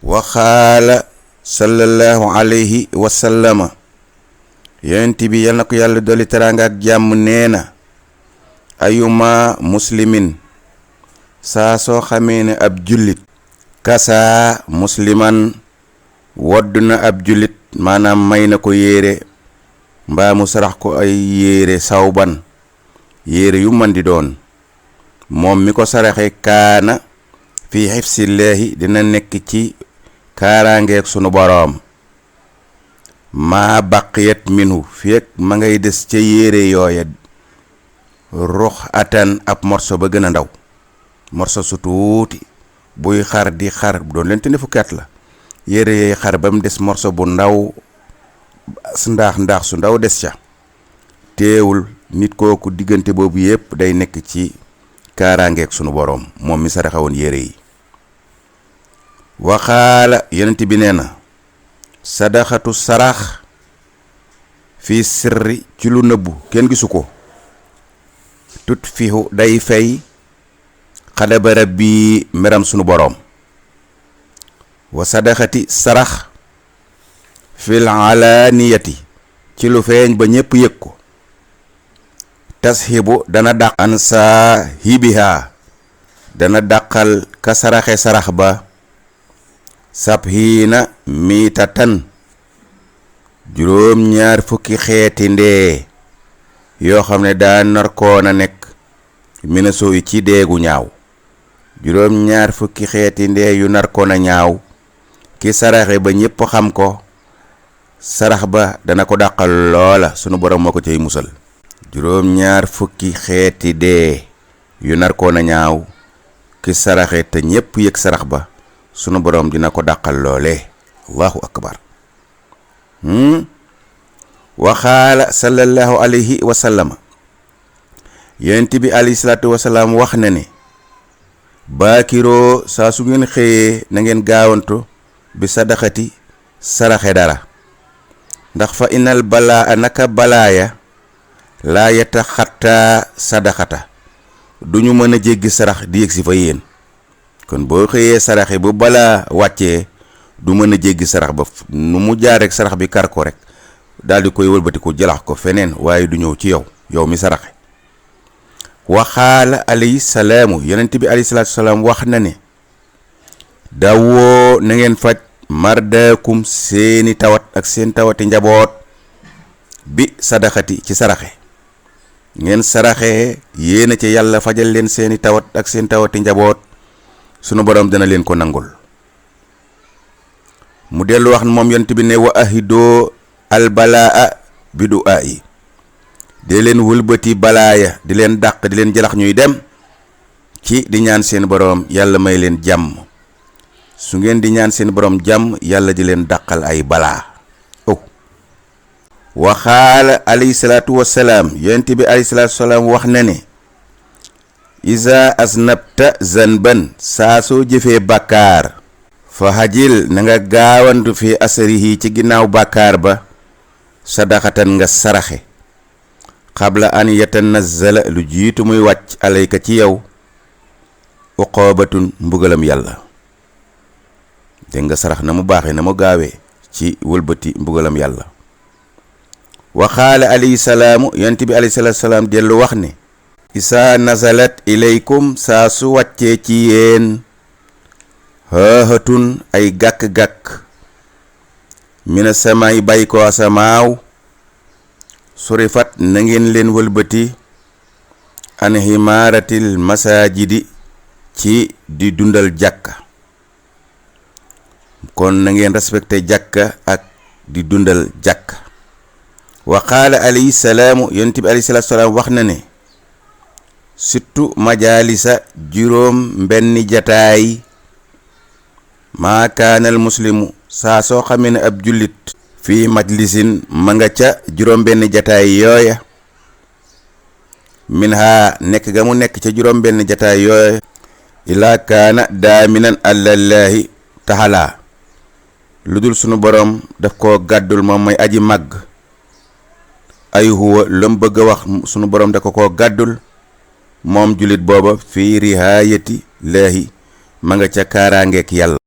wa qaala sallallahu alayhi wa sallama yonent bi yal na ko yàlla dolli teraanga ak jàmm nee na ayuma muslimin saa soo xamee ne ab jullit kasaa musliman wodd na ab jullit maanaam may na ko yére mbaa mu sarax ko ay yére sawban yére yu man di doon moom mi ko saraxe kaana fi xifsillaahi dina nekk ci kaaraangeek sunu boroom maa baqiyat minhu fekk ma ngay des ca yére yooya rux atan ab morso ba gën a ndaw morso su tuuti buy xar di xar doon leen te ne fukki at la yére yooyu xar ba mu des morso bu ndaw ndaax su ndaw des ca teewul nit kooku diggante boobu yépp day nekk ci kaaraangeek sunu boroom moom mi saraxewoon yére yi waxaala yonent bi nee na sadaxatu sarax fii sirri ci lu nëbbu kenn gisu ko tut fiixu day fay xadabara bi meram sunu boroom wa sadaxati sarax fil alaaniyati ci lu feeñ ba ñépp yëg ko tasxibu dana dàq an saahibiha dana dàqal ka saraxe sarax ba sabhiina miitatan juróom-ñaar fukki xeeti ndee yoo xam ne daa narkoon a nekk minaso yi ci deegu ñaaw juróom-ñaar fukki xeeti ndee yu narkoon a ñaaw ki saraxe ba ñépp xam ko sarax ba dana ko dàqal loola sunu borom moo ko cay musal juróom-ñaar fukki xeeti dee yu narkoon a ñaaw ki saraxe te ñépp yëg sarax ba sunu borom dina ko dàqal loole allahu akbar waxaala sallallahu alayhi wa sallama yonent bi alayhi salaatu wa salaam wax na ne baakiroo saa su ngeen xëyee na ngeen gaawantu bi sadaxati saraxe dara ndax fa inal balaa naka balaaya laa yataxattaa sadaxata duñu mën a jéggi sarax di yegsi fa yéen kon boo xëyee saraxe bu balaa wàccee du mën a jéggi sarax ba nu mu jaar rek sarax bi kar ko rek daal di koy wëlbati ko jëlax ko feneen waaye du ñëw ci yow mi saraxe waxaala alayhi salaamu yonent bi alayhi salaatu salaam wax na ne dawoo na ngeen faj mardaakum seeni tawat ak seen tawati njaboot bi sadaxati ci saraxe ngeen saraxe yéena ci yàlla fajal leen seeni tawat ak seen tawati njaboot sunu borom dana leen ko nangul mu dellu wax moom yonent bi ne wa ahidoo albalaa bi du'aa yi di leen wëlbati balaaya di leen dàq di leen jalax ñuy dem ci di ñaan seen borom yàlla may leen jàmm su ngeen di ñaan seen borom jàmm yàlla di leen dàqal ay balaa waxaala alayhi salaatu wasalaam yonent bi alayhi salaatu wasalaam wax na ne iza asnabta zanban saa soo jëfee bàkkaar fa hajil na nga gaawantu fi asarihi ci ginnaaw bàkkaar ba sadaxatan nga saraxe xabla an yatanazzala lu jiitu muy wàcc alayka ci yow uqoobatun mbugalam yàlla dégg nga sarax na mu baaxee na mu gaawee ci wëlbati mbugalam yàlla waxaala alayhi salaamu yonent bi alayhi salaatu salaam dellu wax ne isaa nazalat ilaykum saa su wàccee ci yéen haahatun ay gàkk-gàkk mina samay bay ko asamaaw surifat na ngeen leen wëlbati an himaaratil masaajidi ci di dundal jàkka kon na ngeen respecté jàkka ak di dundal jàkka wa qaala alayhi salaamu yonent bi alayhi salaatu salaam wax na ne surtout majaalisa juróom benni jataay maa kaanal muslimu saa soo xamee ne ab jullit fii majlisin ma nga ca juróom benn jataay yooya min haa nekk ga mu nekk ca juróom benn jataay yooya ilaa kaana daaminan allallaahi taxalaa lu dul sunu borom daf koo gàddul moom may aji màgg ay huwa lam bëgg a wax sunu borom da ko koo gàddul moom jullit booba fii rihaayati laahi ma nga ca kaaraangeek yàlla